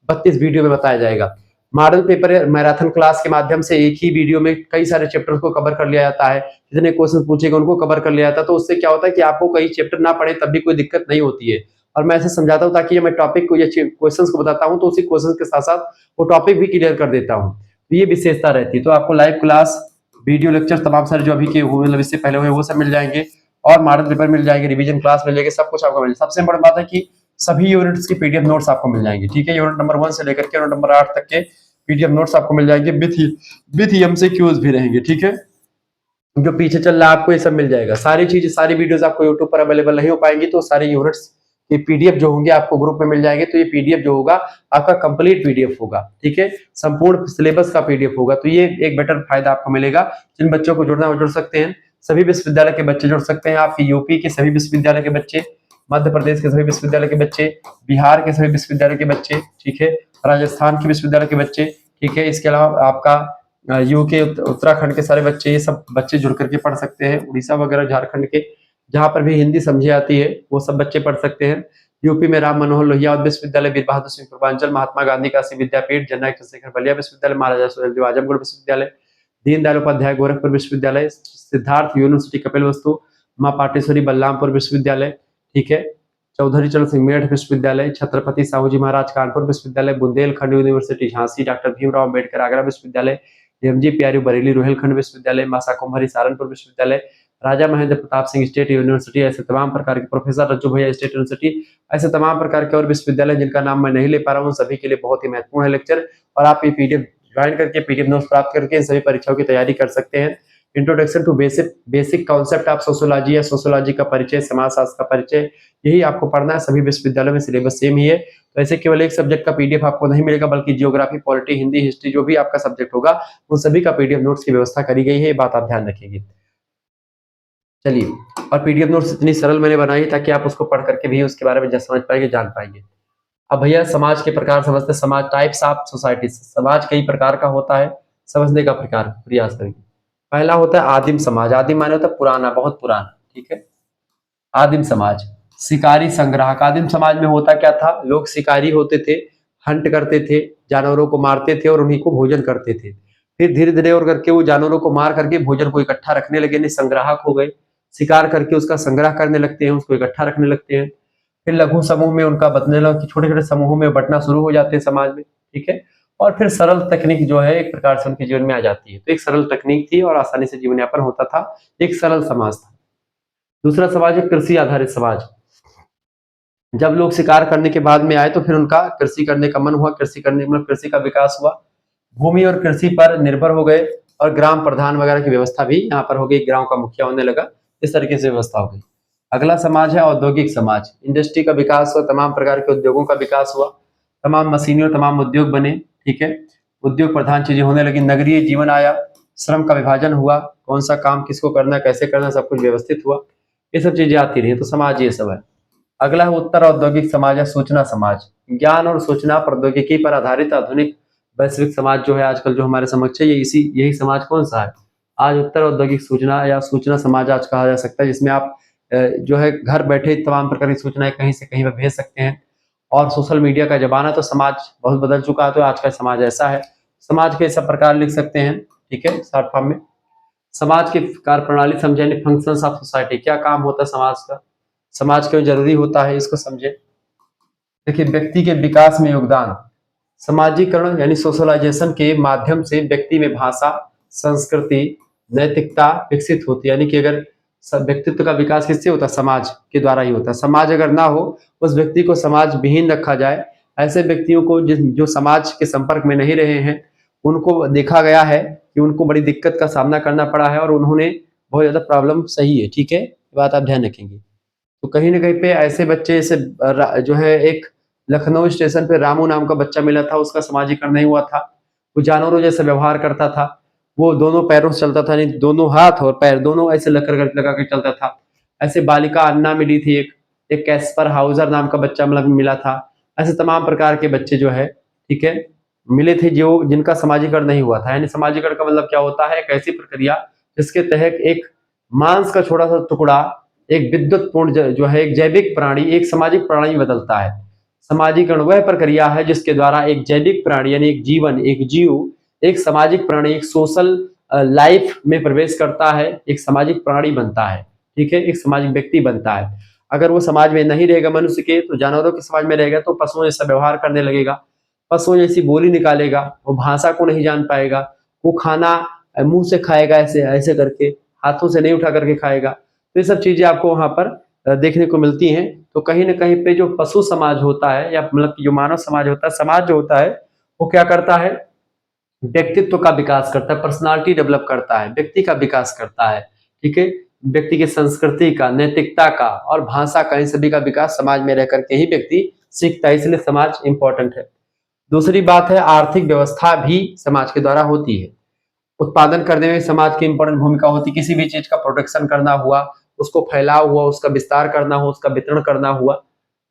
32 वीडियो में बताया जाएगा। मॉडल पेपर मैराथन क्लास के माध्यम से एक ही वीडियो में कई सारे चैप्टर्स को कवर कर लिया जाता है, जितने क्वेश्चन पूछेगा उनको कवर कर लिया जाता है। तो उससे क्या होता है कि आपको कई चैप्टर ना पढ़े तब भी कोई दिक्कत नहीं होती है। और मैं ऐसे समझाता हूँ ताकि मैं टॉपिक को या क्वेश्चंस को बताता हूँ तो उसी क्वेश्चंस के साथ साथ वो टॉपिक भी क्लियर कर देता हूँ, तो ये विशेषता रहती है। तो आपको लाइव क्लास, वीडियो लेक्चर तमाम सारे जो अभी के हुए मतलब इससे पहले हुए वो सब मिल जाएंगे, और मॉडल पेपर मिल जाएंगे, रिवीजन क्लास मिल जाएगी, सब कुछ आपको मिल जाएगा। सबसे बड़ी बात है कि सभी यूनिट्स की पीडीएफ नोट्स आपको मिल जाएंगे। ठीक है, यूनिट नंबर 1 से लेकर के यूनिट नंबर 8 तक के पीडीएफ नोट्स आपको मिल जाएंगे, विथ एमसीक्यूज भी रहेंगे। ठीक है, जो पीछे चल रहा है आपको ये सब मिल जाएगा। सारी चीज सारी वीडियोस आपको यूट्यूब पर अवेलेबल नहीं हो पाएंगी, तो सारी यूनिट्स के पीडीएफ जो होंगे आपको ग्रुप में मिल जाएंगे। तो ये पीडीएफ जो होगा आपका कंप्लीट पीडीएफ होगा। ठीक है, संपूर्ण सिलेबस का पीडीएफ होगा। तो ये एक बेटर फायदा आपको मिलेगा। जिन बच्चों को जुड़ना वो जुड़ सकते हैं, सभी विश्वविद्यालय के बच्चे जुड़ सकते हैं। आपके यूपी के सभी विश्वविद्यालय के बच्चे, मध्य प्रदेश के सभी विश्वविद्यालय के बच्चे, बिहार के सभी विश्वविद्यालय के बच्चे, ठीक है, राजस्थान के विश्वविद्यालय के बच्चे, ठीक है, इसके अलावा आपका यूके उत्तराखंड के सारे बच्चे, ये सब बच्चे जुड़ करके पढ़ सकते हैं। उड़ीसा वगैरह झारखंड के जहां पर भी हिंदी समझी आती है वो सब बच्चे पढ़ सकते हैं। यूपी में राम मनोहर लोहिया विश्वविद्यालय, वीर बहादुर सिंह पूर्वांचल, महात्मा गांधी काशी विद्यापीठ, जननायक चंद्रशेखर बलिया विश्वविद्यालय, महाराजा सुहेलदेव आजमगढ़ विश्वविद्यालय, दीनदयाल उपाध्याय गोरखपुर विश्वविद्यालय, सिद्धार्थ यूनिवर्सिटी कपिलवस्तु, मां पाटेश्वरी बलरामपुर विश्वविद्यालय, ठीक है, चौधरी चरण सिंह मेरठ विश्वविद्यालय, छत्रपति साहूजी महाराज कानपुर विश्वविद्यालय, बुंदेलखंड यूनिवर्सिटी झांसी, डॉक्टर भीमराव अम्बेडकर आगरा विश्वविद्यालय, एमजी प्यारी बरेली रोहिलखंड विश्वविद्यालय, मासा कुम्भरी सहारनपुर विश्वविद्यालय, राजा महेंद्र प्रताप सिंह स्टेट यूनिवर्सिटी, ऐसे तमाम प्रकार के, प्रोफेसर रज्जू भैया स्टेट यूनिवर्सिटी, ऐसे तमाम प्रकार के और विश्वविद्यालय जिनका नाम मैं नहीं ले पा रहा हूँ, सभी के लिए बहुत ही महत्वपूर्ण है लेक्चर। और आप ये पीडीएफ ज्वाइन करके पीडीएफ नोट्स प्राप्त करके इन सभी परीक्षाओं की तैयारी कर सकते हैं। Introduction to basic concept of sociology या सोशियोलॉजी का परिचय, समाजशास्त्र का परिचय, यही आपको पढ़ना है। सभी विश्वविद्यालयों में सिलेबस सेम ही है। तो ऐसे केवल एक सब्जेक्ट का पीडीएफ आपको नहीं मिलेगा, बल्कि जियोग्राफी, पॉलिटी, हिंदी, हिस्ट्री जो भी आपका सब्जेक्ट होगा उन सभी का पीडीएफ नोट्स की व्यवस्था करी गई है, ये बात आप ध्यान रखेंगे। चलिए, और पीडीएफ नोट्स इतनी सरल मैंने बनाई ताकि आप उसको पढ़ करके भी उसके बारे में समझ पाएंगे, जान पाएंगे। अब भैया समाज के प्रकार समझते, समाज टाइप्स ऑफ सोसाइटी, समाज कई प्रकार का होता है, समझने का प्रयास करेंगे। पहला होता है आदिम समाज। आदिम माने होता है पुराना, बहुत पुराना। ठीक है, आदिम समाज। शिकारी संग्राहक। आदिम समाज में होता क्या था, लोग शिकारी होते थे, हंट करते थे, जानवरों को मारते थे और उन्हीं को भोजन करते थे। फिर धीरे धीरे और करके वो जानवरों को मार करके भोजन को इकट्ठा रखने लगे, नहीं संग्राहक हो गए, शिकार करके उसका संग्रह करने लगते हैं, उसको इकट्ठा रखने लगते हैं। फिर लघु समूह में उनका बदलने लगा, छोटे छोटे समूहों में बंटना शुरू हो जाते हैं समाज में। ठीक है, और फिर सरल तकनीक जो है एक प्रकार से उनके जीवन में आ जाती है। तो एक सरल तकनीक थी और आसानी से जीवन यापन होता था, एक सरल समाज था। दूसरा समाज है कृषि आधारित समाज। जब लोग शिकार करने के बाद में आए तो फिर उनका कृषि करने का मन हुआ, कृषि करने मतलब कृषि का विकास हुआ, भूमि और कृषि पर निर्भर हो गए, और ग्राम प्रधान वगैरह की व्यवस्था भी यहाँ पर हो गई, गांव का मुखिया होने लगा, इस तरीके से व्यवस्था हो गई। अगला समाज है औद्योगिक समाज। इंडस्ट्री का विकास हुआ, तमाम प्रकार के उद्योगों का विकास हुआ, तमाम मशीनें और तमाम उद्योग बने। ठीक है, उद्योग प्रधान चीजें होने लगी, नगरीय जीवन आया, श्रम का विभाजन हुआ, कौन सा काम किसको करना, कैसे करना, सब कुछ व्यवस्थित हुआ, ये सब चीजें आती रही। तो समाज ये सब है। अगला है उत्तर औद्योगिक समाज या सूचना समाज। ज्ञान और सूचना प्रौद्योगिकी पर आधारित आधुनिक वैश्विक समाज जो है आजकल जो हमारे समक्ष है, ये यही समाज कौन सा है, आज उत्तर औद्योगिक सूचना या सूचना समाज आज कहा जा सकता है, जिसमें आप जो है घर बैठे तमाम प्रकार की सूचनाएं कहीं से कहीं पर भेज सकते हैं। और सोशल मीडिया का जमाना, तो समाज बहुत बदल चुका है, तो आज का समाज ऐसा है। समाज के सब प्रकार लिख सकते हैं। ठीक है, शॉर्ट फॉर्म में समाज की कार्य प्रणाली समझेंगे, फंक्शंस ऑफ सोसाइटी, क्या काम होता है समाज का, समाज क्यों जरूरी होता है, इसको समझे। देखिए, व्यक्ति के विकास में योगदान। समाजीकरण यानी सोशलाइजेशन के माध्यम से व्यक्ति में भाषा, संस्कृति, नैतिकता विकसित होती है। यानी कि अगर व्यक्तित्व का विकास किससे होता है, समाज के द्वारा ही होता है। समाज अगर ना हो, उस व्यक्ति को समाज विहीन रखा जाए। ऐसे व्यक्तियों को जो समाज के संपर्क में नहीं रहे हैं, उनको देखा गया है कि उनको बड़ी दिक्कत का सामना करना पड़ा है, और उन्होंने बहुत ज्यादा प्रॉब्लम सही है। ठीक है, ये बात आप ध्यान रखेंगे। तो कहीं ना कहीं पे ऐसे बच्चे से जो है, एक लखनऊ स्टेशन पे रामू नाम का बच्चा मिला था, उसका समाजीकरण नहीं हुआ था, वो जानवरों जैसे व्यवहार करता था, वो दोनों पैरों से चलता था, नहीं दोनों हाथ और पैर दोनों ऐसे लगा कर चलता था। ऐसे बालिका अन्ना मिली थी, एक कैस्पर हाउजर नाम का बच्चा मतलब मिला था। ऐसे तमाम प्रकार के बच्चे जो है, ठीक है, मिले थे जो जिनका समाजीकरण नहीं हुआ था। यानी समाजीकरण का मतलब क्या होता है? एक ऐसी प्रक्रिया जिसके तहत एक मांस का छोटा सा टुकड़ा एक विद्युत पूर्ण जो है एक जैविक प्राणी एक सामाजिक प्राणी में बदलता है। समाजीकरण वह प्रक्रिया है जिसके द्वारा एक जैविक प्राणी यानी एक जीवन एक जीव एक सामाजिक प्राणी एक सोशल लाइफ में प्रवेश करता है, एक सामाजिक प्राणी बनता है, ठीक है, एक सामाजिक व्यक्ति बनता है। अगर वो समाज में नहीं रहेगा मनुष्य के, तो जानवरों के समाज में रहेगा तो पशुओं जैसा व्यवहार करने लगेगा, पशुओं जैसी बोली निकालेगा, वो भाषा को नहीं जान पाएगा, वो खाना मुंह से खाएगा ऐसे ऐसे करके, हाथों से नहीं उठा करके खाएगा। तो ये सब चीजें आपको वहां पर देखने को मिलती हैं। तो कहीं ना कहीं पे जो पशु समाज होता है या मतलब जो मानव समाज होता है, समाज जो होता है वो क्या करता है? व्यक्तित्व का विकास करता है, पर्सनालिटी डेवलप करता है, व्यक्ति का विकास करता है, ठीक है, व्यक्ति की संस्कृति का, नैतिकता का और भाषा का, इन सभी का विकास समाज में रह करके ही व्यक्ति सीखता है, इसलिए समाज इंपॉर्टेंट है। दूसरी बात है आर्थिक व्यवस्था भी समाज के द्वारा होती है। उत्पादन करने में समाज की इंपॉर्टेंट भूमिका होती है। किसी भी चीज का प्रोडक्शन करना हुआ, उसको फैलाव हुआ, उसका विस्तार करना हो, उसका वितरण करना हुआ,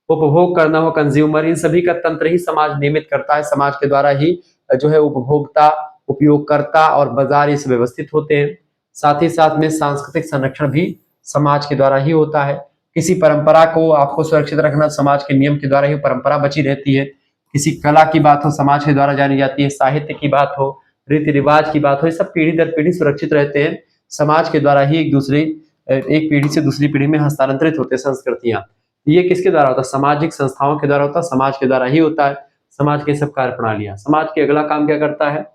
उपभोग करना हो, कंज्यूमर, इन सभी का तंत्र ही समाज नियमित करता है। समाज के द्वारा ही जो है उपभोक्ता, उपयोगकर्ता और बाजार इस व्यवस्थित होते हैं। साथ ही साथ में सांस्कृतिक संरक्षण भी समाज के द्वारा ही होता है। किसी परंपरा को आपको सुरक्षित रखना समाज के नियम के द्वारा ही परंपरा बची रहती है। किसी कला की बात हो समाज के द्वारा जानी जाती है, साहित्य की बात हो, रीति रिवाज की बात हो, ये सब पीढ़ी दर पीढ़ी सुरक्षित रहते हैं। समाज के द्वारा ही एक पीढ़ी से दूसरी पीढ़ी में हस्तांतरित होते हैं संस्कृतियां। ये किसके द्वारा होता है? सामाजिक संस्थाओं के द्वारा होता है, समाज के द्वारा ही होता है। समाज के सब कार्य प्रणालियां, समाज के अगला काम क्या करता है?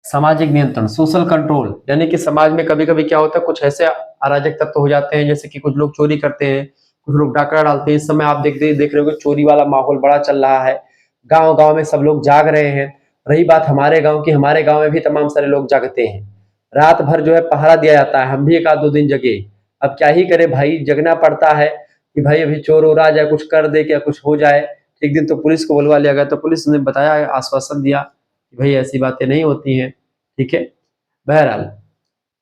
सामाजिक नियंत्रण, सोशल कंट्रोल। यानी कि समाज में कभी कभी क्या होता है, कुछ ऐसे अराजक तत्व हो जाते हैं, जैसे कि कुछ लोग चोरी करते हैं, कुछ लोग डाका डालते हैं। इस समय आप देख रहे हो चोरी वाला माहौल बड़ा चल रहा है, गांव गांव में सब लोग जाग रहे हैं। रही बात हमारे गांव की, हमारे गांव में भी तमाम सारे लोग जागते हैं, रात भर जो है पहरा दिया जाता है। हम भी एक आध दो दिन जगे। अब क्या ही करे भाई, जगना पड़ता है कि भाई अभी चोर उड़ आ जाए, कुछ कर दे, क्या कुछ हो जाए। एक दिन तो पुलिस को बुलवा लिया गया, तो पुलिस ने बताया, आश्वासन दिया कि भाई ऐसी बातें नहीं होती हैं, ठीक है। बहरहाल,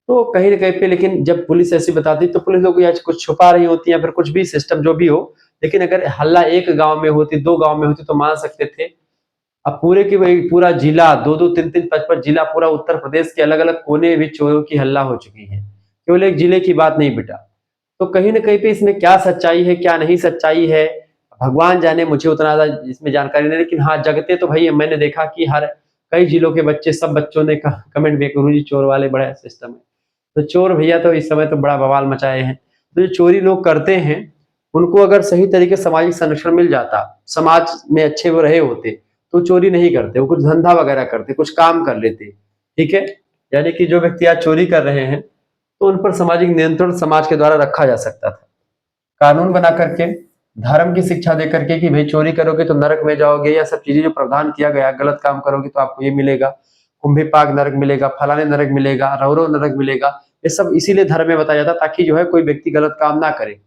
तो कहीं ना कहीं पे लेकिन जब पुलिस ऐसी बताती तो पुलिस लोग या कुछ छुपा रही होती है, या फिर कुछ भी सिस्टम जो भी हो। लेकिन अगर हल्ला एक गांव में होती, दो गांव में होती तो मान सकते थे। अब पूरे की वही पूरा जिला, दो दो तीन तीन पांच पांच जिला, पूरा उत्तर प्रदेश के अलग अलग कोने भी चोरों की हल्ला हो चुकी है। केवल एक जिले की बात नहीं बेटा। तो कहीं ना कहीं पे इसमें क्या सच्चाई है क्या नहीं सच्चाई है, भगवान जाने, मुझे उतना ज्यादा इसमें जानकारी नहीं। लेकिन हाँ, जगते तो भाई मैंने देखा कि हर कई जिलों के बच्चे, सब बच्चों ने कमेंट भी, गुरु जी चोर वाले बड़ा सिस्टम है। तो चोर भैया तो इस समय तो बड़ा बवाल मचाए हैं। तो जो चोरी लोग करते हैं, उनको अगर सही तरीके से सामाजिक संरक्षण मिल जाता, समाज में अच्छे वो रहे होते, तो चोरी नहीं करते, वो कुछ धंधा वगैरह करते, कुछ काम कर लेते, ठीक है। यानी कि जो व्यक्ति आज चोरी कर रहे हैं, तो उन पर सामाजिक नियंत्रण समाज के द्वारा रखा जा सकता था, कानून बना करके, धर्म की शिक्षा दे करके कि भाई चोरी करोगे तो नरक में जाओगे, या सब चीजें जो प्रावधान किया गया, गलत काम करोगे तो आपको ये मिलेगा, कुंभी पाक नरक मिलेगा, फलाने नरक मिलेगा, रौरव नरक मिलेगा। ये सब इसीलिए धर्म में बताया जाता, ताकि जो है कोई व्यक्ति गलत काम ना करे।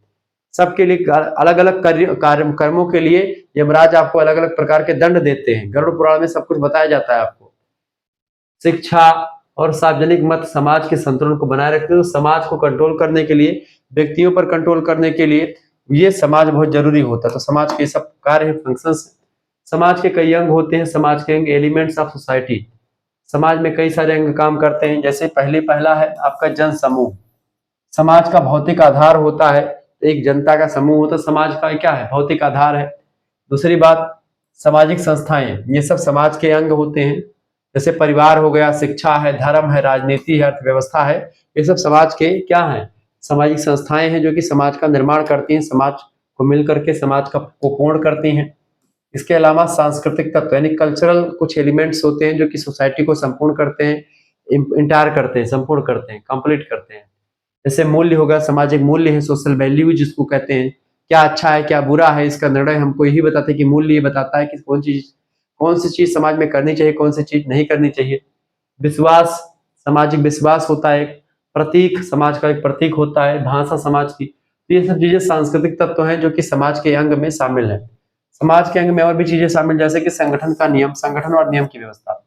सबके लिए अलग अलग कर्मों के लिए यमराज आपको अलग अलग प्रकार के दंड देते हैं। गरुड़ पुराण में सब कुछ बताया जाता है आपको। शिक्षा और सार्वजनिक मत समाज के संतुलन को बनाए रखते हैं। तो समाज को कंट्रोल करने के लिए, व्यक्तियों पर कंट्रोल करने के लिए ये समाज बहुत जरूरी होता है। तो समाज के सब कार्य फंक्शंस, समाज के कई अंग होते हैं, समाज के अंग एलिमेंट्स ऑफ सोसाइटी। समाज में कई सारे अंग काम करते हैं। जैसे पहला है आपका जन समूह, समाज का भौतिक आधार होता है। एक जनता का समूह होता है, समाज का क्या है? भौतिक आधार है। दूसरी बात, सामाजिक संस्थाएं, ये सब समाज के अंग होते हैं। जैसे परिवार हो गया, शिक्षा है, धर्म है, राजनीति है, अर्थव्यवस्था है, ये सब समाज के क्या है? सामाजिक संस्थाएं हैं, जो कि समाज का निर्माण करती हैं, समाज को मिल करके समाज का को पूर्ण करती हैं। इसके अलावा सांस्कृतिक तत्व यानी कल्चरल कुछ एलिमेंट्स होते हैं, जो कि सोसाइटी को संपूर्ण करते हैं, इंटायर करते हैं, संपूर्ण करते हैं, कंप्लीट करते हैं। जैसे मूल्य होगा, सामाजिक मूल्य है, सोशल वैल्यू जिसको कहते हैं, क्या अच्छा है क्या बुरा है, इसका निर्णय हमको यही बताते हैं कि मूल्य ये बताता है कि कौन सी चीज समाज में करनी चाहिए, कौन सी चीज नहीं करनी चाहिए। विश्वास, सामाजिक विश्वास होता है। प्रतीक, समाज का एक प्रतीक होता है। भाषा समाज की, तो ये सब चीजें सांस्कृतिक तत्व हैं जो कि समाज के अंग में शामिल है। समाज के अंग में और भी चीजें शामिल, जैसे कि संगठन का नियम, संगठन और नियम की व्यवस्था।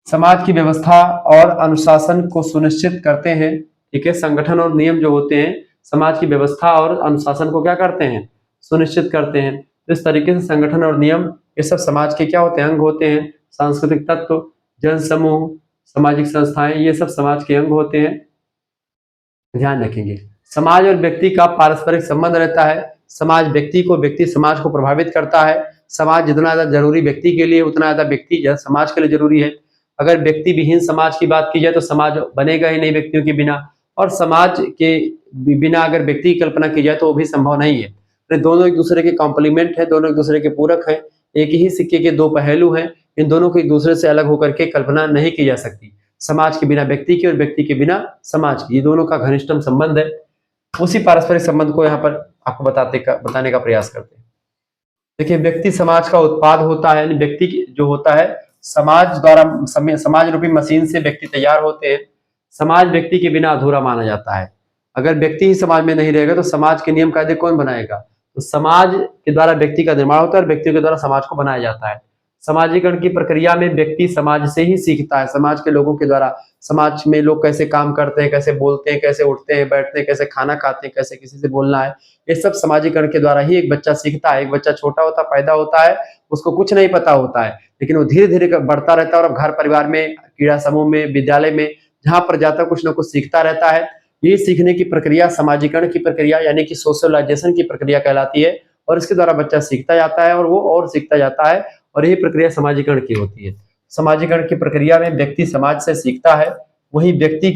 समाज की व्यवस्था और अनुशासन को सुनिश्चित करते हैं। ठीक है, संगठन और नियम जो होते हैं समाज की व्यवस्था और अनुशासन को क्या करते हैं, सुनिश्चित करते हैं। तो इस तरीके से संगठन और नियम ये सब समाज के क्या होते हैं, अंग होते हैं। सांस्कृतिक तत्व, जन समूह, सामाजिक संस्थाएं, ये सब समाज के अंग होते हैं। ध्यान रखेंगे, समाज और व्यक्ति का पारस्परिक संबंध रहता है। समाज व्यक्ति को, व्यक्ति समाज को प्रभावित करता है। समाज जितना ज्यादा जरूरी व्यक्ति के लिए, उतना ज्यादा व्यक्ति समाज के लिए जरूरी है। अगर व्यक्ति विहीन समाज की बात की जाए तो समाज बनेगा ही नहीं व्यक्तियों के बिना, और समाज के बिना अगर व्यक्ति की कल्पना की जाए तो वो भी संभव नहीं है। तो दोनों एक दूसरे के कॉम्प्लीमेंट है, दोनों एक दूसरे के पूरक है, एक ही सिक्के के दो पहलू हैं। इन दोनों को एक दूसरे से अलग होकर के कल्पना नहीं की जा सकती। समाज के बिना व्यक्ति की और व्यक्ति के बिना समाज की, ये दोनों का घनिष्ठतम संबंध है। उसी पारस्परिक संबंध को यहाँ पर आपको बताने का प्रयास करते हैं। देखिए, व्यक्ति समाज का उत्पाद होता है, यानी व्यक्ति जो होता है समाज द्वारा, समाज रूपी मशीन से व्यक्ति तैयार होते हैं। समाज व्यक्ति के बिना अधूरा माना जाता है। अगर व्यक्ति ही समाज में नहीं रहेगा तो समाज के नियम कायदे कौन बनाएगा। तो समाज के द्वारा व्यक्ति का निर्माण होता है और व्यक्तियों के द्वारा समाज को बनाया जाता है। समाजीकरण की प्रक्रिया में व्यक्ति समाज से ही सीखता है, समाज के लोगों के द्वारा। समाज में लोग कैसे काम करते हैं, कैसे बोलते हैं, कैसे उठते हैं, बैठते हैं, कैसे खाना खाते हैं, कैसे किसी से बोलना है, ये सब समाजीकरण के द्वारा ही एक बच्चा सीखता है। एक बच्चा छोटा होता पैदा होता है, उसको कुछ नहीं पता होता है, लेकिन वो धीरे धीरे बढ़ता रहता है और अब घर परिवार में, क्रीड़ा समूह में, विद्यालय में, जहां पर जाता कुछ ना कुछ सीखता रहता है। ये सीखने की प्रक्रिया समाजीकरण की प्रक्रिया यानी कि सोशलाइजेशन की प्रक्रिया कहलाती है, और इसके द्वारा बच्चा सीखता जाता है और वो और सीखता जाता है, और यही प्रक्रिया समाजीकरण की होती है। समाजीकरण की प्रक्रिया में व्यक्ति समाज से सीखता है, वही व्यक्ति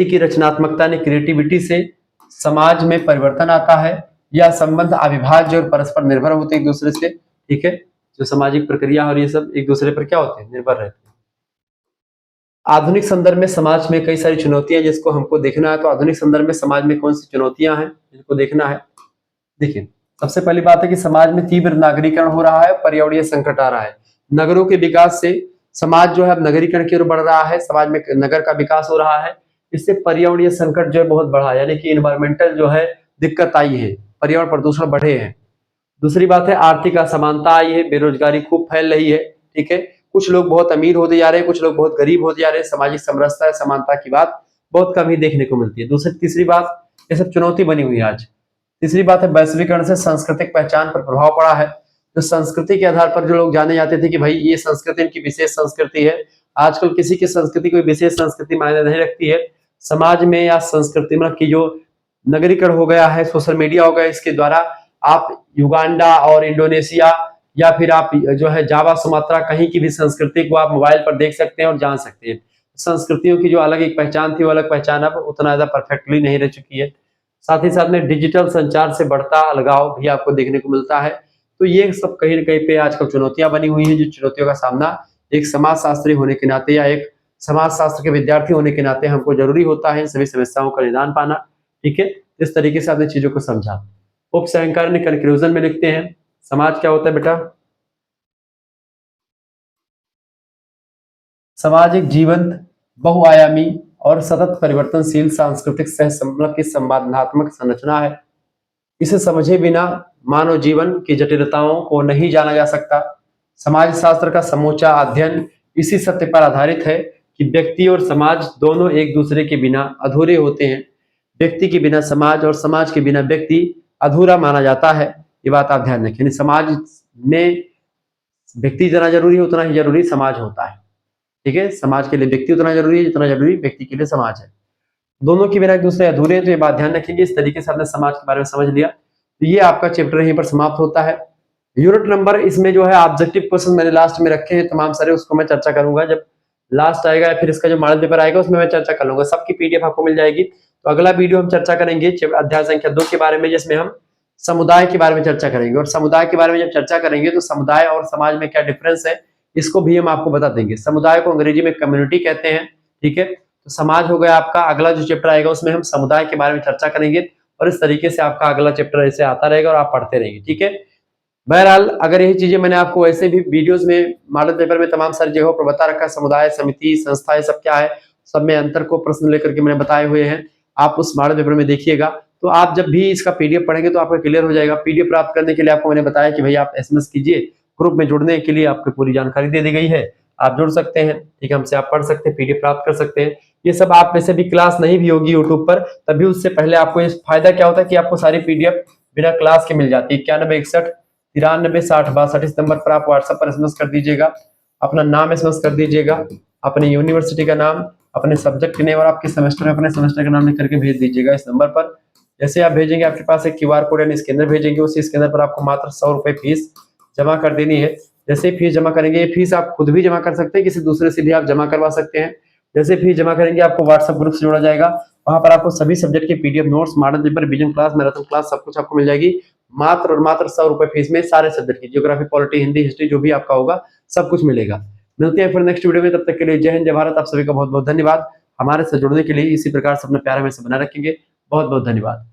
की रचनात्मकता ने, क्रिएटिविटी से समाज में परिवर्तन आता है। यह संबंध अविभाज्य और परस्पर निर्भर होते हैं एक दूसरे से। ठीक है, जो सामाजिक प्रक्रिया और ये सब एक दूसरे पर क्या होते हैं, निर्भर रहते हैं। आधुनिक संदर्भ में समाज में कई सारी चुनौतियां जिसको हमको देखना है। तो आधुनिक संदर्भ में समाज में कौन सी चुनौतियां हैं जिनको देखना है। देखिए, सबसे पहली बात है कि समाज में तीव्र नागरीकरण हो रहा है, पर्यावरणीय संकट आ रहा है। नगरों के विकास से समाज जो है अब नगरीकरण की ओर बढ़ रहा है, समाज में नगर का विकास हो रहा है। इससे पर्यावरणीय संकट जो है बहुत बढ़ा है, यानी कि इन्वायरमेंटल जो है दिक्कत आई है, पर्यावरण प्रदूषण बढ़े हैं। दूसरी बात है आर्थिक असमानता आई है, बेरोजगारी खूब फैल रही है। ठीक है, कुछ लोग बहुत अमीर होते जा रहे हैं, कुछ लोग बहुत गरीब होते जा रहे हैं। सामाजिक समरसता, समानता की बात बहुत कम ही देखने को मिलती है। तीसरी बात, ये सब चुनौती बनी हुई है आज। तीसरी बात है वैश्वीकरण से सांस्कृतिक पहचान पर प्रभाव पड़ा है। जो संस्कृति के आधार पर जो लोग जाने जाते थे कि भाई ये संस्कृति इनकी विशेष संस्कृति है, आजकल किसी की संस्कृति कोई विशेष संस्कृति मायने नहीं रखती है। समाज में या संस्कृति में की जो नगरीकरण हो गया है, सोशल मीडिया हो गया, इसके द्वारा आप युगांडा और इंडोनेशिया या फिर आप जो है जावा, सुमात्रा, कहीं की भी संस्कृति को आप मोबाइल पर देख सकते हैं और जान सकते हैं। संस्कृतियों की जो अलग एक पहचान थी वो अलग पहचान अब उतना ज्यादा परफेक्टली नहीं रह चुकी है। साथ ही साथ में डिजिटल संचार से बढ़ता अलगाव भी आपको देखने को मिलता है। तो ये सब कहीं ना कहीं पे आजकल चुनौतियां बनी हुई हैं, जो चुनौतियों का सामना एक समाजशास्त्री होने के नाते या एक समाज शास्त्र के विद्यार्थी होने के नाते हमको जरूरी होता है इन सभी समस्याओं का निदान पाना। ठीक है, इस तरीके से आपने चीजों को समझा। उप सायंकार ने कंक्लूजन में लिखते हैं, समाज क्या होता है बेटा। समाज एक जीवंत, बहुआयामी और सतत परिवर्तनशील सांस्कृतिक सह की संवादात्मक संरचना है। इसे समझे बिना मानव जीवन की जटिलताओं को नहीं जाना जा सकता। समाज शास्त्र का समूचा अध्ययन इसी सत्य पर आधारित है कि व्यक्ति और समाज दोनों एक दूसरे के बिना अधूरे होते हैं। व्यक्ति के बिना समाज और समाज के बिना व्यक्ति अधूरा माना जाता है। ये बात आप ध्यान रखें। समाज में व्यक्ति जितना जरूरी है उतना ही जरूरी समाज होता है। ठीक है, समाज के लिए व्यक्ति उतना जरूरी है जितना जरूरी व्यक्ति के लिए समाज है। दोनों के बिना एक दूसरे अधूरे हैं, तो ये बात ध्यान रखेंगे। इस तरीके से आपने समाज के बारे में समझ लिया। तो ये आपका चैप्टर यहीं पर समाप्त होता है। यूनिट नंबर इसमें जो है ऑब्जेक्टिव क्वेश्चन मैंने लास्ट में रखे हैं तमाम सारे, उसको मैं चर्चा करूंगा जब लास्ट आएगा या फिर इसका जो मॉडल पेपर आएगा उसमें मैं चर्चा कर लूंगा। सबकी पीडीएफ आपको मिल जाएगी। तो अगला वीडियो हम चर्चा करेंगे अध्याय संख्या 2 के बारे में, जिसमें हम समुदाय के बारे में चर्चा करेंगे। और समुदाय के बारे में जब चर्चा करेंगे तो समुदाय और समाज में क्या डिफरेंस है इसको भी हम आपको बता देंगे। समुदाय को अंग्रेजी में कम्युनिटी कहते हैं। ठीक है, तो समाज हो गया आपका। अगला जो चैप्टर आएगा उसमें हम समुदाय के बारे में चर्चा करेंगे, और इस तरीके से आपका अगला चैप्टर ऐसे आता रहेगा और आप पढ़ते रहेंगे। ठीक है, बहरहाल अगर यही चीजें मैंने आपको ऐसे भी वीडियोस में मॉडल पेपर में तमाम सारी जगहों पर बता रखा है, समुदाय, समिति, संस्था, ये सब क्या है, सब में अंतर को प्रश्न लेकर के मैंने बताए हुए हैं। आप उस मॉडल पेपर में देखिएगा, तो आप जब भी इसका पीडीएफ पढ़ेंगे तो आपको क्लियर हो जाएगा। पीडीएफ प्राप्त करने के लिए आपको मैंने बताया कि भाई आप एसएमएस कीजिए, ग्रुप में जुड़ने के लिए आपको पूरी जानकारी दे दी गई है, आप जुड़ सकते हैं। ठीक है, हमसे आप पढ़ सकते हैं, पीडीएफ प्राप्त कर सकते हैं। ये सब आप में से भी क्लास नहीं भी होगी यूट्यूब पर, तभी उससे पहले आपको इस फायदा क्या होता है कि आपको सारी पीडीएफ बिना क्लास के मिल जाती है। 9161936062 इस नंबर पर आप व्हाट्सएप पर एसएमएस कर दीजिएगा, अपना नाम एसएमएस कर दीजिएगा, अपने यूनिवर्सिटी का नाम, अपने सब्जेक्ट के नेम और आपके सेमेस्टर में अपने सेमेस्टर का नाम लिख करके भेज दीजिएगा इस नंबर पर। जैसे आप भेजेंगे आपके पास एक क्यूआर कोड यानी स्कैनर भेजेंगे, उसी स्कैनर पर आपको मात्र 100 रुपए फीस जमा कर देनी है। जैसे ही फीस जमा करेंगे, ये फीस आप खुद भी जमा कर सकते हैं, किसी दूसरे से भी आप जमा करवा सकते हैं। जैसे फीस जमा करेंगे आपको व्हाट्सएप ग्रुप से जोड़ा जाएगा, वहां पर आपको सभी सब्जेक्ट के PDF notes, model paper, revision class, marathon class सब कुछ आपको मिल जाएगी मात्र और मात्र 100 रुपए फीस में। सारे सब्जेक्ट की ज्योग्राफी, पॉलिटी, हिंदी, हिस्ट्री जो भी आपका होगा सब कुछ मिलेगा। मिलते हैं फिर नेक्स्ट वीडियो में, तब तक के लिए जय हिंद जय भारत। आप सभी का बहुत बहुत धन्यवाद। हमारे साथ जुड़ने के लिए इसी प्रकार से अपना प्यार हमेशा बनाए रखेंगे। बहुत बहुत धन्यवाद।